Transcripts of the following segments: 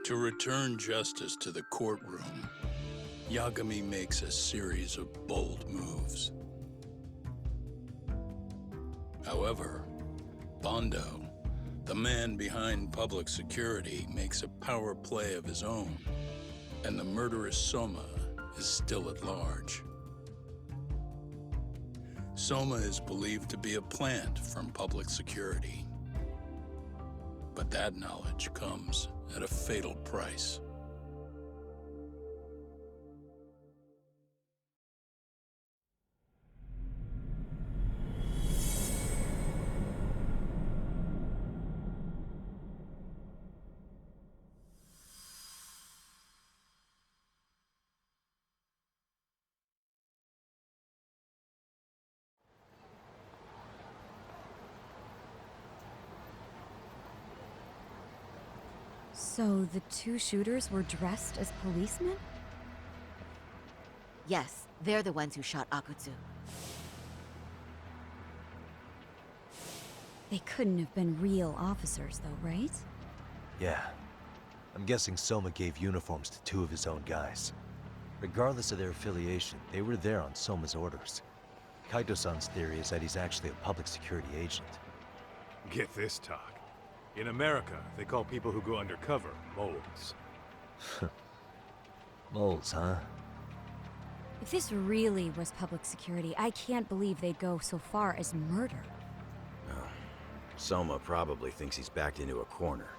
To return justice to the courtroom, Yagami makes a series of bold moves. However, Bondo, the man behind public security, makes a power play of his own, and the murderous Soma is still at large. Soma is believed to be a plant from public security. But that knowledge comes at a fatal price. So the two shooters were dressed as policemen? Yes, they're the ones who shot Akutsu. They couldn't have been real officers though, right? Yeah. I'm guessing Soma gave uniforms to two of his own guys. Regardless of their affiliation, they were there on Soma's orders. Kaito-san's theory is that he's actually a public security agent. Get this, talk. In America, they call people who go undercover moles. Moles, huh? If this really was public security, I can't believe they'd go so far as murder. Oh. Soma probably thinks he's backed into a corner.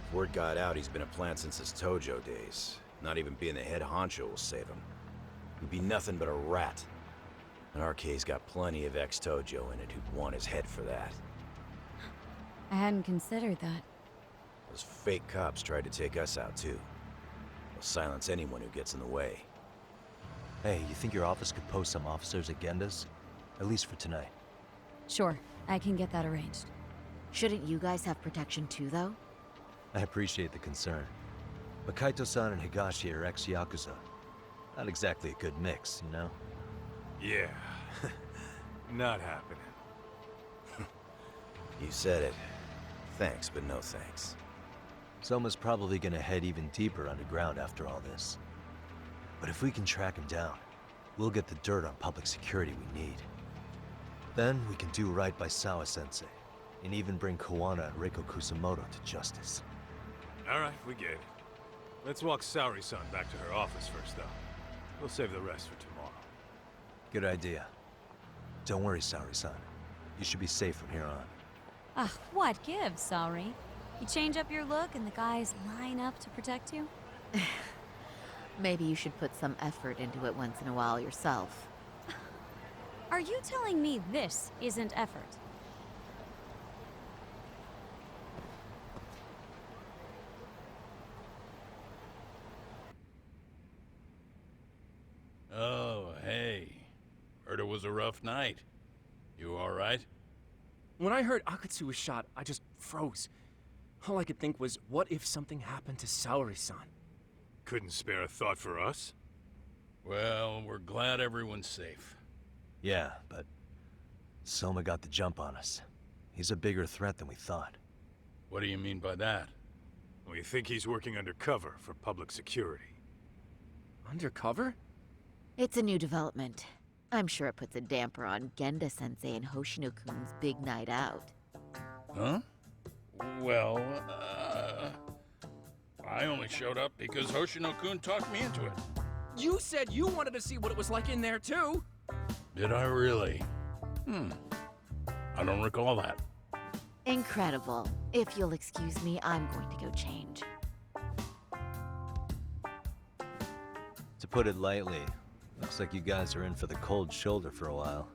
If word got out he's been a plant since his Tojo days. Not even being the head honcho will save him. He'd be nothing but a rat. And RK's got plenty of ex-Tojo in it who'd want his head for that. I hadn't considered that. Those fake cops tried to take us out too. They'll silence anyone who gets in the way. Hey, you think your office could post some officers at Genda's? At least for tonight. Sure, I can get that arranged. Shouldn't you guys have protection too, though? I appreciate the concern. But Kaito-san and Higashi are ex-yakuza. Not exactly a good mix, you know? Yeah. Not happening. You said it. Thanks, but no thanks. Soma's probably gonna head even deeper underground after all this. But if we can track him down, we'll get the dirt on public security we need. Then we can do right by Sawa-sensei, and even bring Kawana and Reiko Kusamoto to justice. Alright, we get it. Let's walk Saori-san back to her office first, though. We'll save the rest for tomorrow. Good idea. Don't worry, Saori-san. You should be safe from here on. Ah, what gives, sorry? You change up your look and the guys line up to protect you? Maybe you should put some effort into it once in a while yourself. Are you telling me this isn't effort? Oh, hey. Heard it was a rough night. You all right? When I heard Akutsu was shot, I just froze. All I could think was, what if something happened to Saori-san? Couldn't spare a thought for us? Well, we're glad everyone's safe. Yeah, but Soma got the jump on us. He's a bigger threat than we thought. What do you mean by that? We think he's working undercover for public security. Undercover? It's a new development. I'm sure it puts a damper on Genda-sensei and Hoshino-kun's big night out. Huh? Well, I only showed up because Hoshino-kun talked me into it. You said you wanted to see what it was like in there, too! Did I really? I don't recall that. Incredible. If you'll excuse me, I'm going to go change. To put it lightly, looks like you guys are in for the cold shoulder for a while.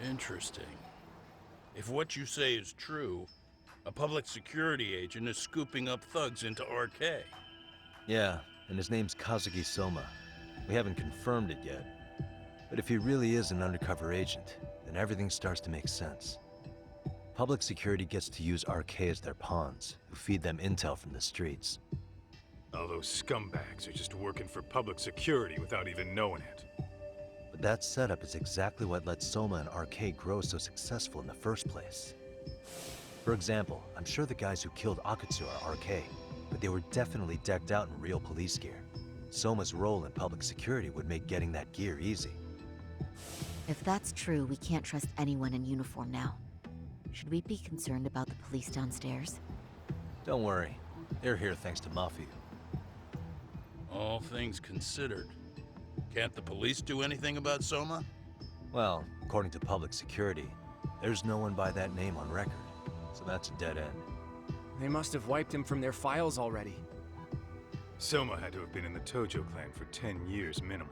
Interesting. If what you say is true, a public security agent is scooping up thugs into RK. Yeah, and his name's Kazuki Soma. We haven't confirmed it yet. But if he really is an undercover agent, then everything starts to make sense. Public security gets to use RK as their pawns, who feed them intel from the streets. All those scumbags are just working for public security without even knowing it. But that setup is exactly what let Soma and RK grow so successful in the first place. For example, I'm sure the guys who killed Akatsu are RK, but they were definitely decked out in real police gear. Soma's role in public security would make getting that gear easy. If that's true, we can't trust anyone in uniform now. Should we be concerned about the police downstairs? Don't worry, they're here thanks to Mafia. All things considered, can't the police do anything about Soma? Well, according to public security, there's no one by that name on record, so that's a dead end. They must have wiped him from their files already. Soma had to have been in the Tojo clan for 10 years minimum.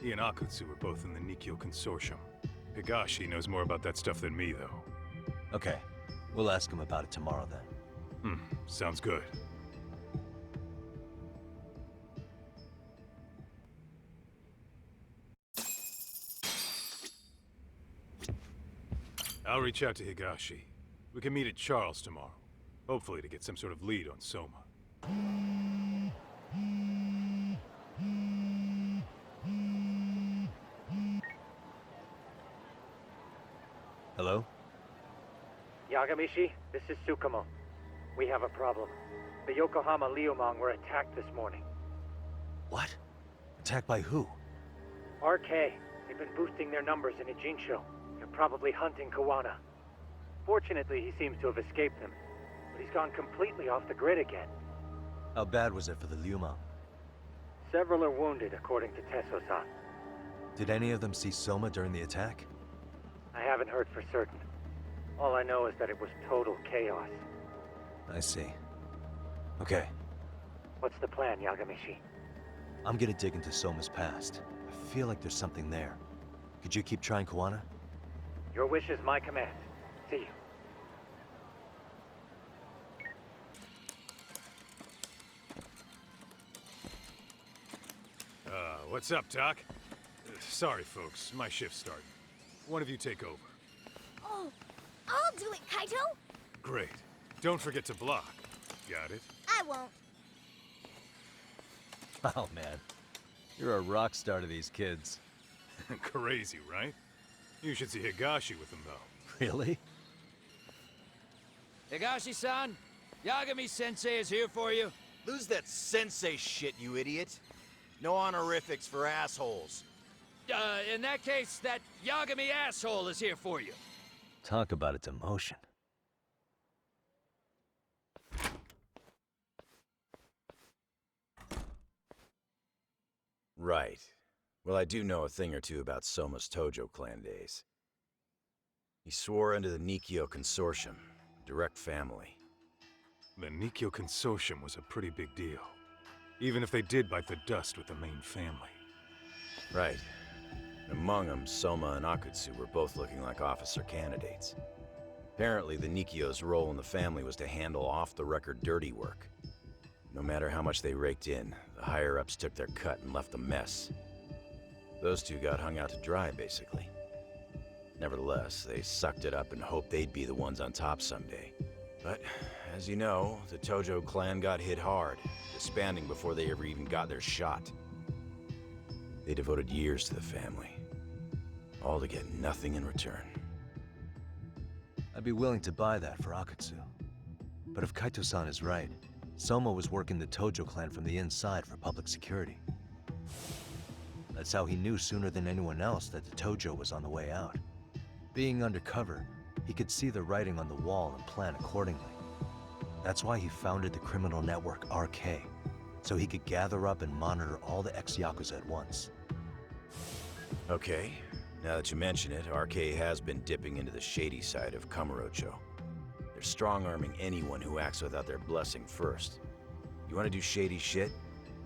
He and Akutsu were both in the Nikyo Consortium. Higashi knows more about that stuff than me, though. Okay, we'll ask him about it tomorrow then. Sounds good. I'll reach out to Higashi. We can meet at Charles tomorrow. Hopefully to get some sort of lead on Soma. Hello? Yagamishi, this is Tsukumo. We have a problem. The Yokohama Liumang were attacked this morning. What? Attacked by who? RK. They've been boosting their numbers in Ijinsho. They're probably hunting Kawana. Fortunately, he seems to have escaped them. But he's gone completely off the grid again. How bad was it for the Liumang? Several are wounded, according to Tesso-san. Did any of them see Soma during the attack? I haven't heard for certain. All I know is that it was total chaos. I see. Okay, What's the plan, Yagamishi? I'm gonna dig into Soma's past. I feel like there's something there. Could you keep trying Kawana? Your wish is my command. See you. What's up, Doc? Sorry, folks. My shift's starting. One of you take over. Oh, I'll do it, Kaito. Great. Don't forget to block. Got it? I won't. Oh man, you're a rock star to these kids. Crazy, right? You should see Higashi with them, though. Really? Higashi-san, Yagami-sensei is here for you. Lose that sensei shit, you idiot. No honorifics for assholes. In that case, that Yagami asshole is here for you. Talk about a demotion. Right. Well, I do know a thing or two about Soma's Tojo clan days. He swore under the Nikyo Consortium, direct family. The Nikyo Consortium was a pretty big deal. Even if they did bite the dust with the main family. Right. Among them, Soma and Akutsu were both looking like officer candidates. Apparently, the Nikyo's role in the family was to handle off-the-record dirty work. No matter how much they raked in, the higher-ups took their cut and left a mess. Those two got hung out to dry, basically. Nevertheless, they sucked it up and hoped they'd be the ones on top someday. But, as you know, the Tojo clan got hit hard, disbanding before they ever even got their shot. They devoted years to the family, all to get nothing in return. I'd be willing to buy that for Akatsu. But if Kaito-san is right, Soma was working the Tojo clan from the inside for public security. That's how he knew sooner than anyone else that the Tojo was on the way out. Being undercover, he could see the writing on the wall and plan accordingly. That's why he founded the criminal network RK, so he could gather up and monitor all the ex-yakuza at once. Okay, now that you mention it, RK has been dipping into the shady side of Kamurocho. They're strong-arming anyone who acts without their blessing first. You want to do shady shit?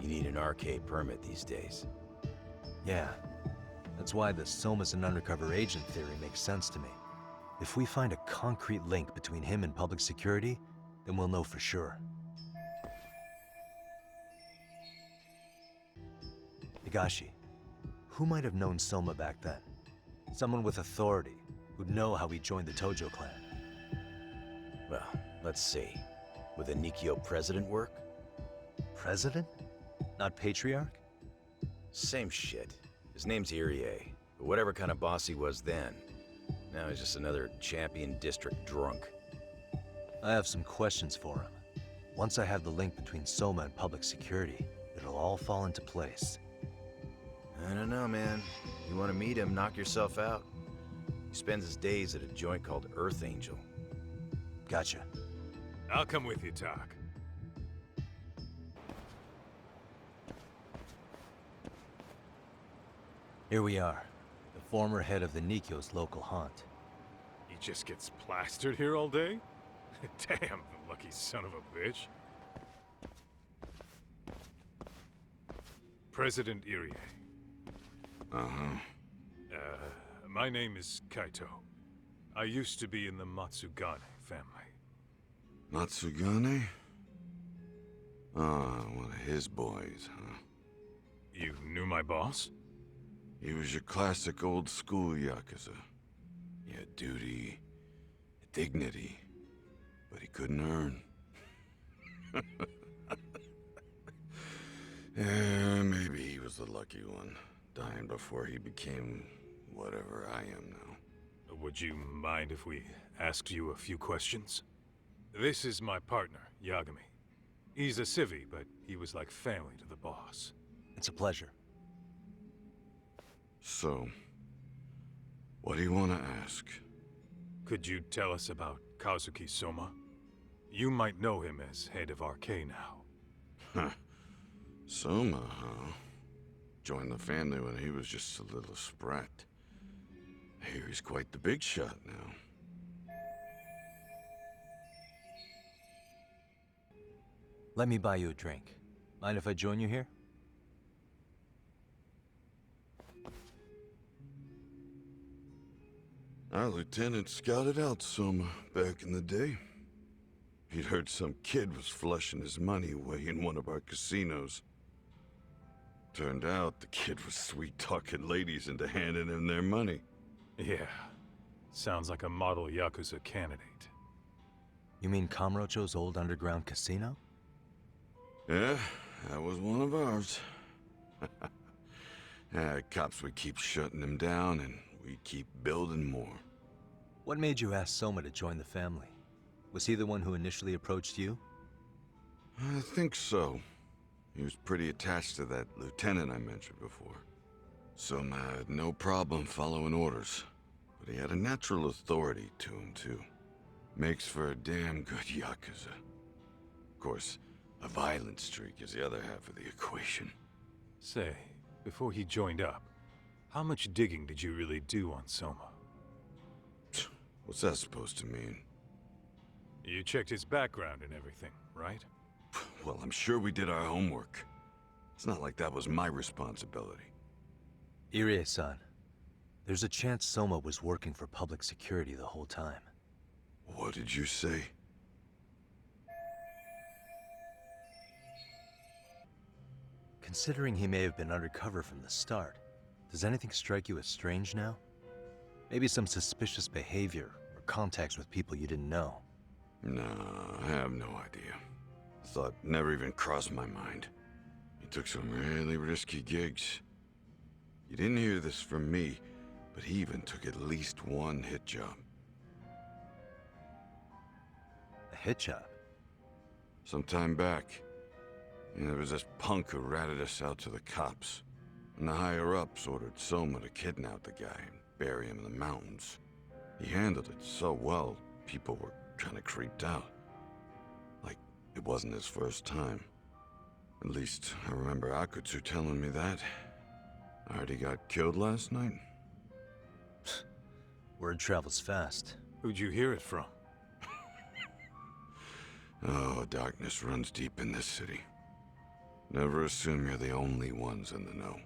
You need an RK permit these days. Yeah, that's why the Soma's an undercover agent theory makes sense to me. If we find a concrete link between him and public security, then we'll know for sure. Higashi, who might have known Soma back then? Someone with authority, who'd know how he joined the Tojo clan. Well, let's see. Would the Nikyo president work? President? Not patriarch? Same shit. His name's Irie. But whatever kind of boss he was then, now he's just another champion district drunk. I have some questions for him. Once I have the link between Soma and public security, it'll all fall into place. I don't know, man. You want to meet him, knock yourself out. He spends his days at a joint called Earth Angel. Gotcha. I'll come with you, Tak. Here we are, the former head of the Nikkyo's local haunt. He just gets plastered here all day? Damn, the lucky son of a bitch. President Irie. Uh-huh. My name is Kaito. I used to be in the Matsugane family. Matsugane? Ah, one of his boys, huh? You knew my boss? He was your classic old school Yakuza. He had duty, dignity, but he couldn't earn. Yeah, maybe he was the lucky one, dying before he became whatever I am now. Would you mind if we asked you a few questions? This is my partner, Yagami. He's a civvy, but he was like family to the boss. It's a pleasure. So, what do you want to ask? Could you tell us about Kazuki Soma? You might know him as head of RK now. Huh. Soma, huh? Joined the family when he was just a little sprat. I hear he's quite the big shot now. Let me buy you a drink. Mind if I join you here? Our lieutenant scouted out Soma back in the day. He'd heard some kid was flushing his money away in one of our casinos. Turned out the kid was sweet-talking ladies into handing him their money. Yeah. Sounds like a model Yakuza candidate. You mean Kamurocho's old underground casino? Yeah, that was one of ours. Cops would keep shutting him down, and we'd keep building more. What made you ask Soma to join the family? Was he the one who initially approached you? I think so. He was pretty attached to that lieutenant I mentioned before. Soma had no problem following orders, but he had a natural authority to him, too. Makes for a damn good Yakuza. Of course, a violent streak is the other half of the equation. Say, before he joined up, how much digging did you really do on Soma? What's that supposed to mean? You checked his background and everything, right? Well, I'm sure we did our homework. It's not like that was my responsibility. Irie-san, there's a chance Soma was working for public security the whole time. What did you say? Considering he may have been undercover from the start, does anything strike you as strange now? Maybe some suspicious behavior or contacts with people you didn't know? No, I have no idea. Thought never even crossed my mind. He took some really risky gigs. You didn't hear this from me, but he even took at least one hit job. A hit job? Some time back, there was this punk who ratted us out to the cops. And the higher-ups ordered Soma to kidnap the guy and bury him in the mountains. He handled it so well, people were kind of creeped out. Like, it wasn't his first time. At least, I remember Akutsu telling me that. I heard he got killed last night. Word travels fast. Who'd you hear it from? Oh, darkness runs deep in this city. Never assume you're the only ones in the know.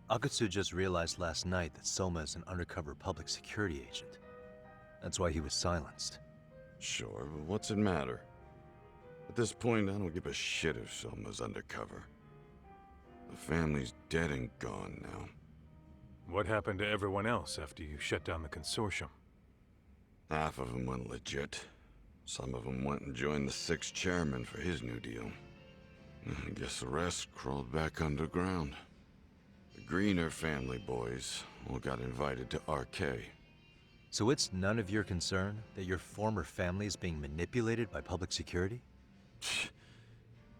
Akutsu just realized last night that Soma is an undercover public security agent. That's why he was silenced. Sure, but what's it matter? At this point, I don't give a shit if Soma's undercover. The family's dead and gone now. What happened to everyone else after you shut down the consortium? Half of them went legit. Some of them went and joined the 6th chairman for his new deal. I guess the rest crawled back underground. The Greener family boys all got invited to RK. So it's none of your concern that your former family is being manipulated by public security?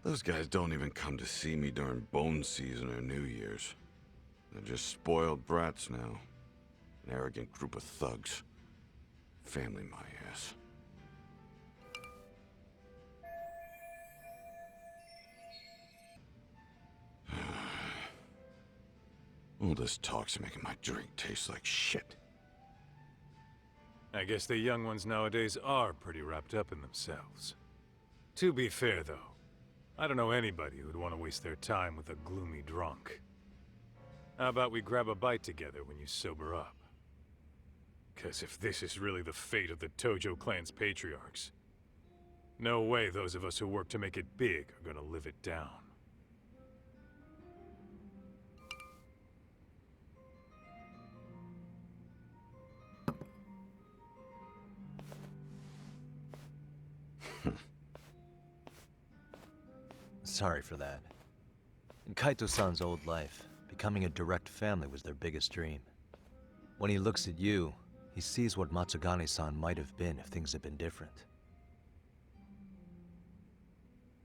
Those guys don't even come to see me during bone season or New Year's. They're just spoiled brats now. An arrogant group of thugs. Family my ass. All this talk's making my drink taste like shit. I guess the young ones nowadays are pretty wrapped up in themselves. To be fair, though, I don't know anybody who'd want to waste their time with a gloomy drunk. How about we grab a bite together when you sober up? 'Cause if this is really the fate of the Tojo clan's patriarchs, no way those of us who work to make it big are gonna live it down. Sorry for that. In Kaito-san's old life, becoming a direct family was their biggest dream. When he looks at you, he sees what Matsugane-san might have been if things had been different.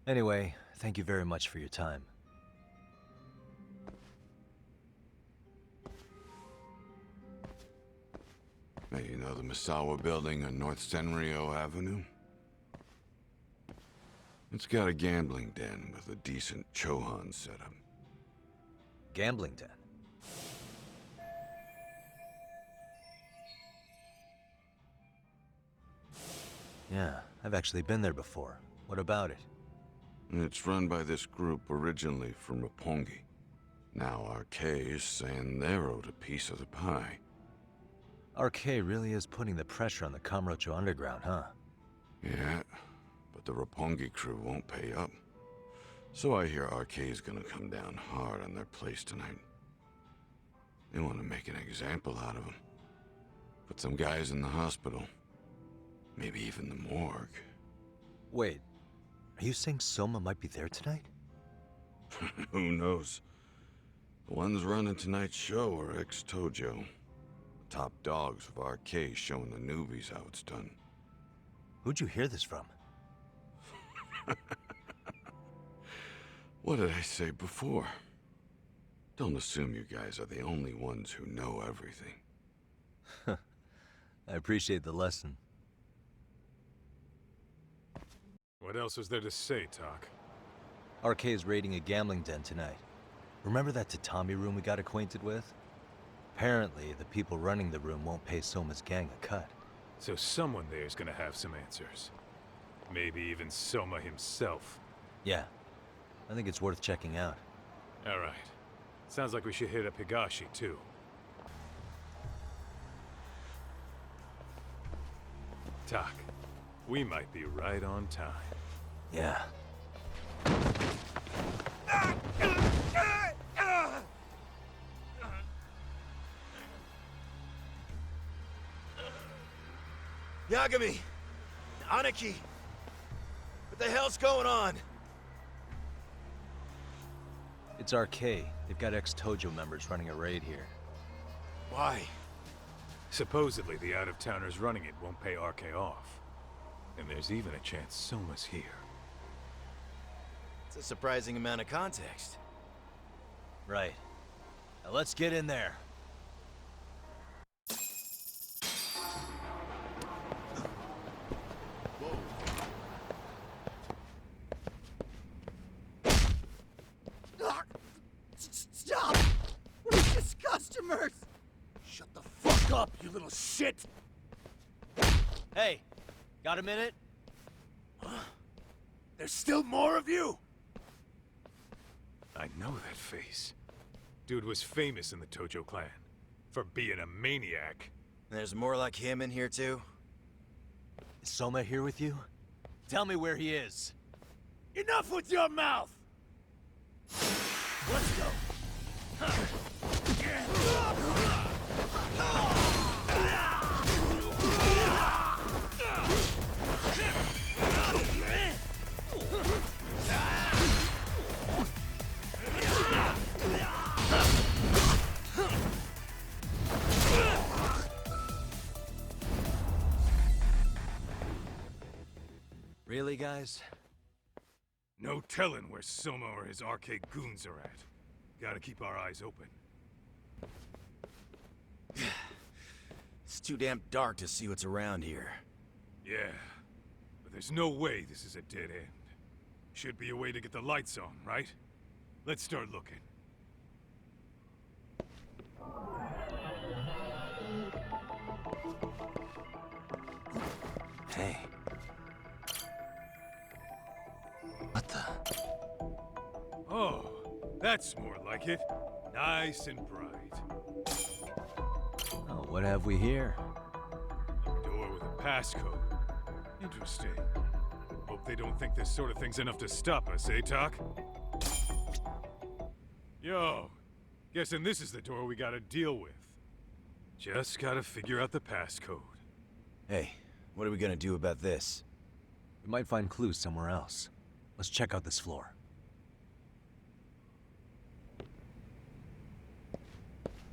Anyway, thank you very much for your time. Hey, you know the Misawa building on North Senryo Avenue? It's got a gambling den with a decent Chohan setup. Gambling den? Yeah, I've actually been there before. What about it? It's run by this group originally from Roppongi. Now RK is saying they're owed a piece of the pie. RK really is putting the pressure on the Kamurocho Underground, huh? Yeah, but the Roppongi crew won't pay up. So I hear RK is gonna come down hard on their place tonight. They want to make an example out of them. Put some guys in the hospital. Maybe even the morgue. Wait, are you saying Soma might be there tonight? Who knows? The ones running tonight's show are ex-Tojo. Top dogs of RK showing the newbies how it's done. Who'd you hear this from? What did I say before? Don't assume you guys are the only ones who know everything. I appreciate the lesson. What else is there to say, Tak? RK is raiding a gambling den tonight. Remember that tatami room we got acquainted with? Apparently, the people running the room won't pay Soma's gang a cut. So someone there is gonna have some answers. Maybe even Soma himself. Yeah, I think it's worth checking out. Alright. Sounds like we should hit up Higashi, too. Tak, we might be right on time. Yeah. Yagami! Aniki! What the hell's going on? It's RK. They've got ex-Tojo members running a raid here. Why? Supposedly, the out-of-towners running it won't pay RK off. And there's even a chance Soma's here. It's a surprising amount of context. Right. Now let's get in there. Stop! We're just customers! Shut the fuck up, you little shit! Hey, got a minute? There's still more of you? I know that face. Dude was famous in the Tojo clan. For being a maniac. There's more like him in here, too? Is Soma here with you? Tell me where he is. Enough with your mouth! Let's go! Really, guys? No telling where Soma or his arcade goons are at. Gotta keep our eyes open. It's too damn dark to see what's around here. Yeah, but there's no way this is a dead end. Should be a way to get the lights on, right? Let's start looking. Hey. What the? Oh, that's more like it. Nice and bright. Oh, what have we here? A door with a passcode. Interesting. Hope they don't think this sort of thing's enough to stop us, eh, Tak? Yo, guessing this is the door we gotta deal with. Just gotta figure out the passcode. Hey, what are we gonna do about this? We might find clues somewhere else. Let's check out this floor.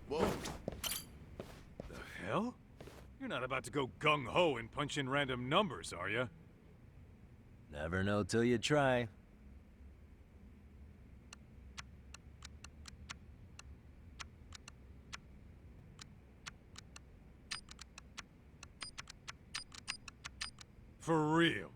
Whoa. The hell? You're not about to go gung-ho and punch in random numbers, are you? Never know till you try. For real.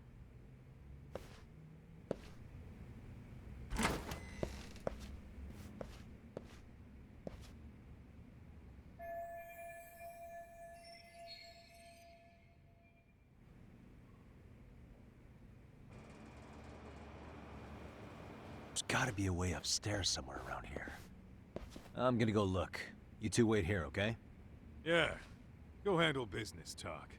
There's gotta be a way upstairs somewhere around here. I'm gonna go look. You two wait here, okay? Yeah. Go handle business, Tak.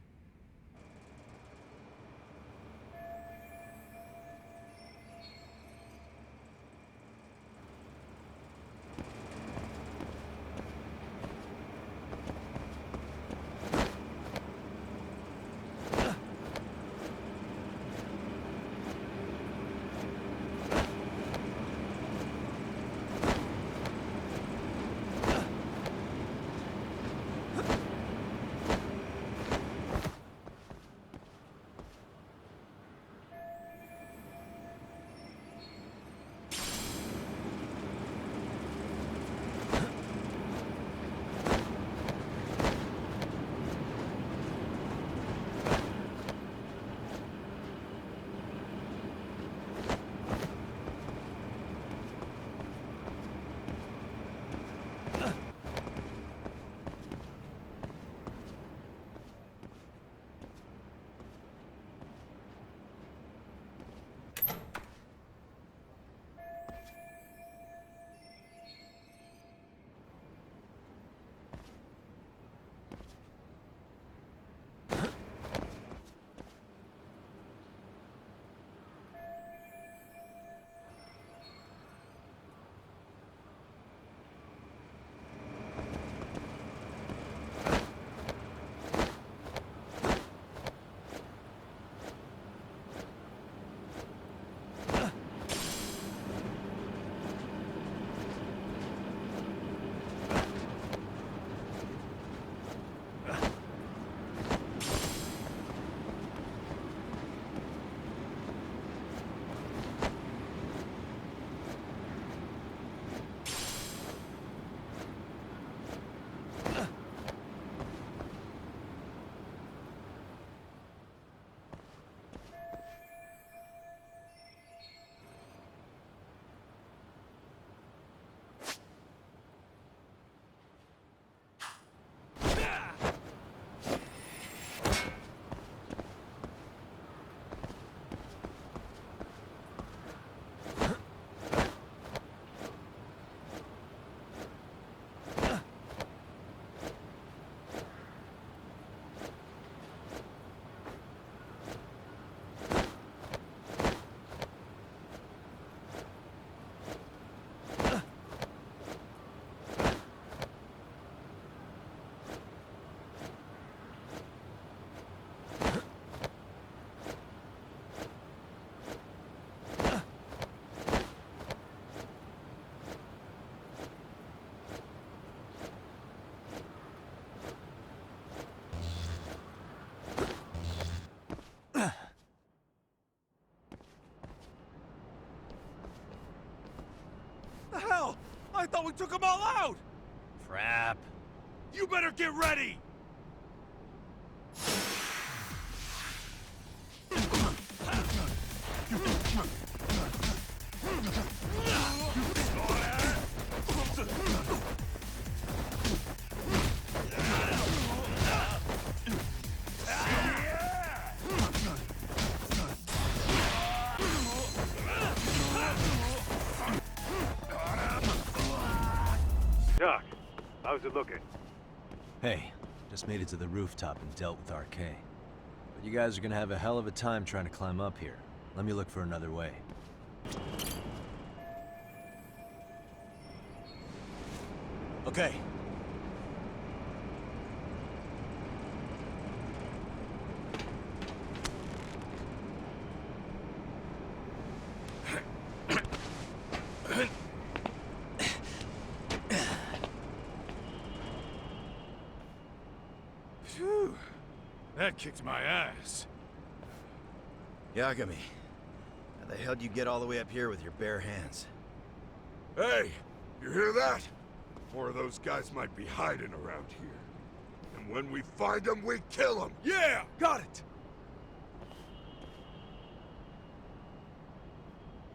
I thought we took them all out! Crap. You better get ready! Doc, how's it looking? Hey, just made it to the rooftop and dealt with RK. But you guys are gonna have a hell of a time trying to climb up here. Let me look for another way. Okay. Phew. That kicked my ass. Yagami, how the hell would you get all the way up here with your bare hands? Hey, you hear that? More of those guys might be hiding around here. And when we find them, we kill them. Yeah, got it!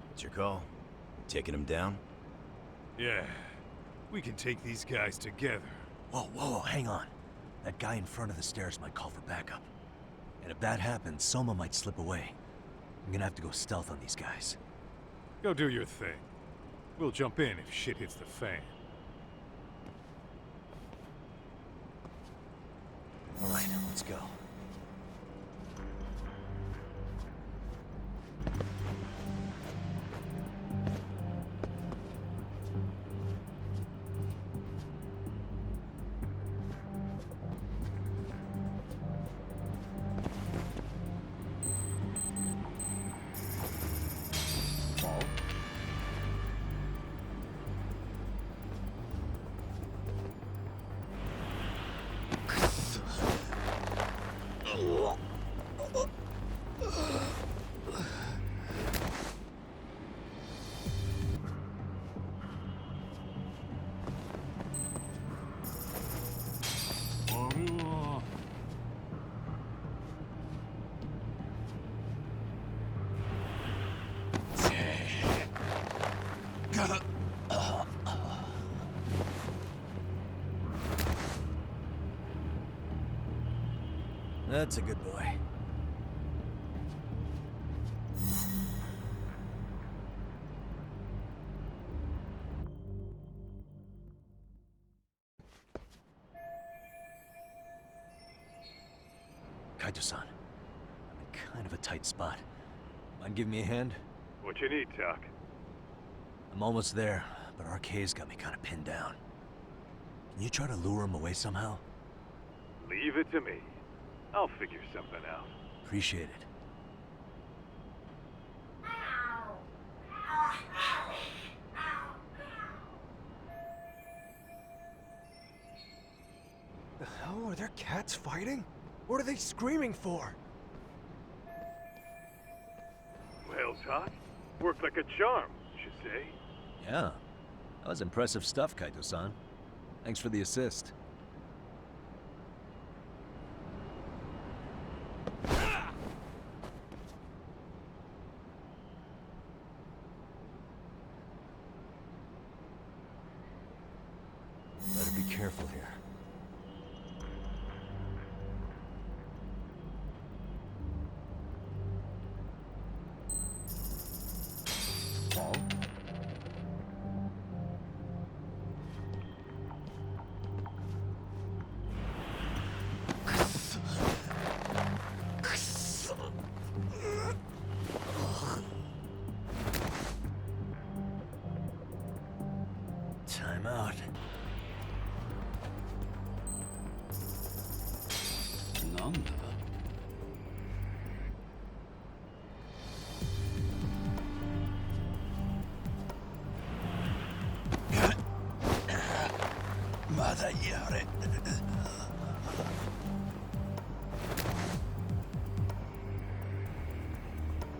What's your call? Taking them down? Yeah, we can take these guys together. Whoa, hang on. That guy in front of the stairs might call for backup. And if that happens, Soma might slip away. I'm gonna have to go stealth on these guys. Go do your thing. We'll jump in if shit hits the fan. All right, let's go. That's a good boy. Kaito-san, I'm in kind of a tight spot. Mind giving me a hand? What you need, Doc? I'm almost there, but RK's got me kind of pinned down. Can you try to lure him away somehow? Leave it to me. I'll figure something out. Appreciate it. The hell are there cats fighting? What are they screaming for? Well, Doc, worked like a charm, should say. Yeah, that was impressive stuff, Kaito-san. Thanks for the assist. Better be careful here. Paul? Time out. Nanda?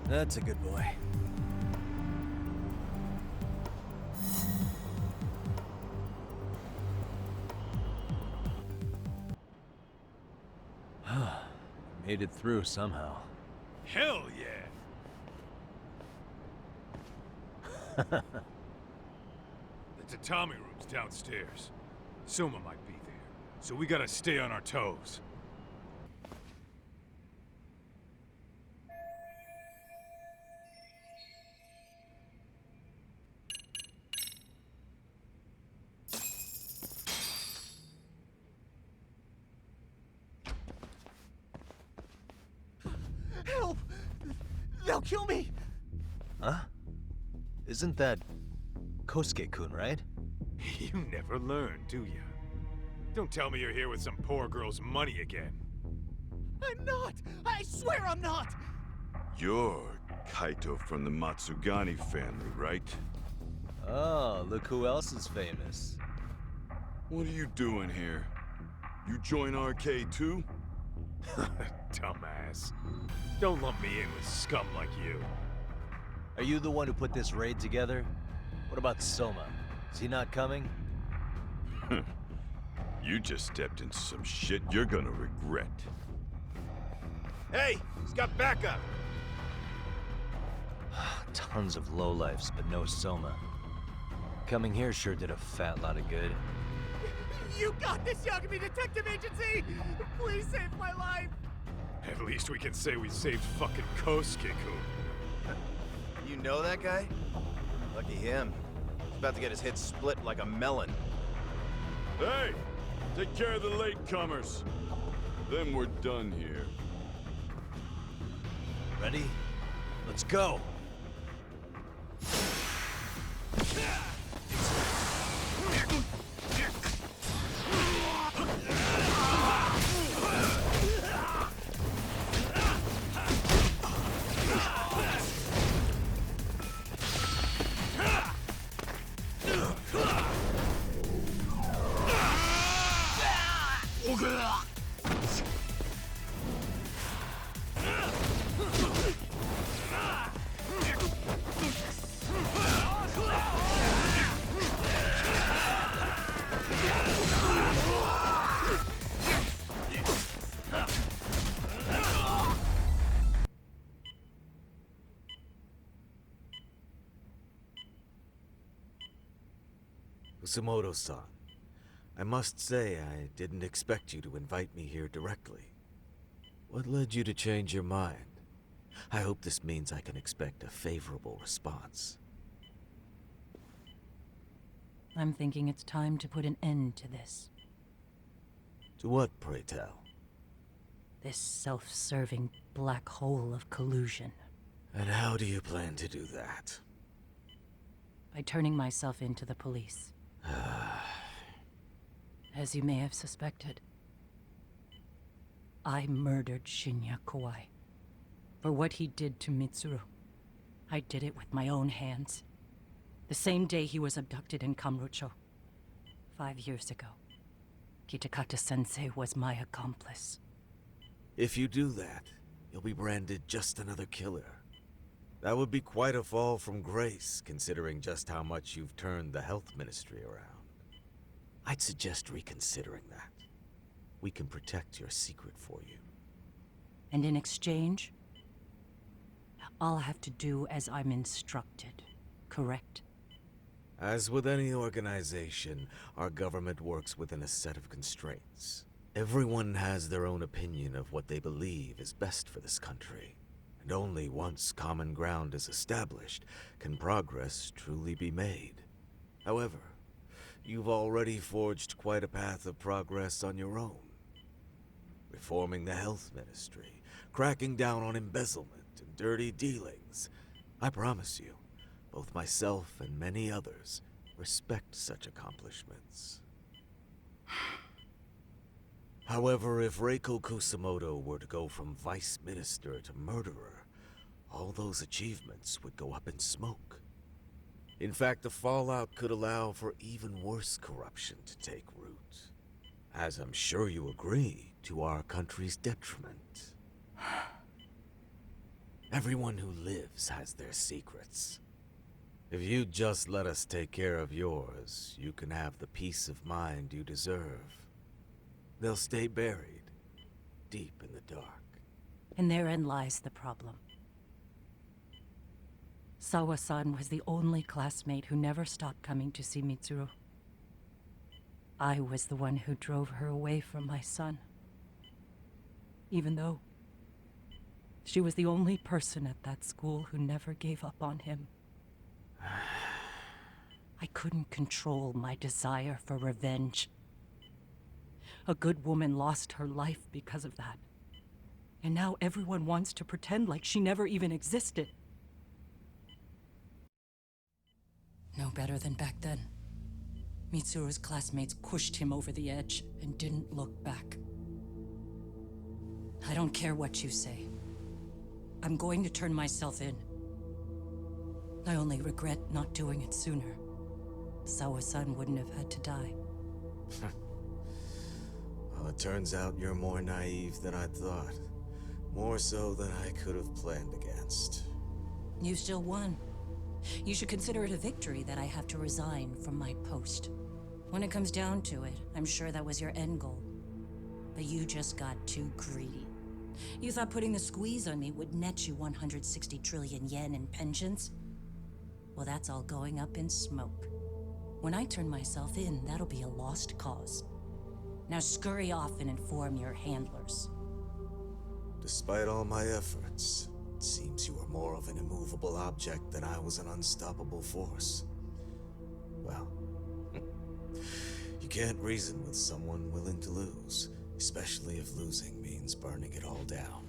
That's a good boy. Made it through somehow. Hell yeah! The tatami room's downstairs. Soma might be there, so we gotta stay on our toes. Help! They'll kill me! Huh? Isn't that Kosuke-kun, right? You never learn, do you? Don't tell me you're here with some poor girl's money again. I'm not! I swear I'm not! You're Kaito from the Matsugani family, right? Oh, look who else is famous. What are you doing here? You join RK too? Dumbass. Don't lump me in with scum like you. Are you the one who put this raid together? What about Soma? Is he not coming? You just stepped into some shit you're gonna regret. Hey, he's got backup. Tons of lowlifes, but no Soma. Coming here sure did a fat lot of good. You got this, Yagami Detective Agency! Please save my life! At least we can say we saved fucking Kosuke-kun. You know that guy? Lucky him. He's about to get his head split like a melon. Hey! Take care of the latecomers. Then we're done here. Ready? Let's go! Kusumoto-san, I must say I didn't expect you to invite me here directly. What led you to change your mind? I hope this means I can expect a favorable response. I'm thinking it's time to put an end to this. To what, pray tell? This self-serving black hole of collusion. And how do you plan to do that? By turning myself into the police. As you may have suspected, I murdered Shinya Kawai for what he did to Mitsuru. I did it with my own hands. The same day he was abducted in Kamurocho. 5 years ago. Kitakata-sensei was my accomplice. If you do that, you'll be branded just another killer. That would be quite a fall from grace, considering just how much you've turned the health ministry around. I'd suggest reconsidering that. We can protect your secret for you. And in exchange, I'll have to do as I'm instructed, correct? As with any organization, our government works within a set of constraints. Everyone has their own opinion of what they believe is best for this country. And only once common ground is established can progress truly be made. However, you've already forged quite a path of progress on your own. Reforming the health ministry, cracking down on embezzlement and dirty dealings. I promise you, both myself and many others respect such accomplishments. However, if Reiko Kusumoto were to go from vice minister to murderer, all those achievements would go up in smoke. In fact, the fallout could allow for even worse corruption to take root. As I'm sure you agree, to our country's detriment. Everyone who lives has their secrets. If you just let us take care of yours, you can have the peace of mind you deserve. They'll stay buried, deep in the dark. And therein lies the problem. Sawa-san was the only classmate who never stopped coming to see Mitsuru. I was the one who drove her away from my son. Even though she was the only person at that school who never gave up on him. I couldn't control my desire for revenge. A good woman lost her life because of that. And now everyone wants to pretend like she never even existed. No better than back then. Mitsuru's classmates pushed him over the edge and didn't look back. I don't care what you say. I'm going to turn myself in. I only regret not doing it sooner. Sawa-san wouldn't have had to die. Well, it turns out you're more naive than I thought. More so than I could have planned against. You still won. You should consider it a victory that I have to resign from my post. When it comes down to it, I'm sure that was your end goal. But you just got too greedy. You thought putting the squeeze on me would net you 160 trillion yen in pensions? Well, that's all going up in smoke. When I turn myself in, that'll be a lost cause. Now scurry off and inform your handlers. Despite all my efforts, it seems you were more of an immovable object than I was an unstoppable force. Well, you can't reason with someone willing to lose, especially if losing means burning it all down.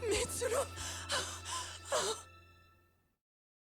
Mitsuru!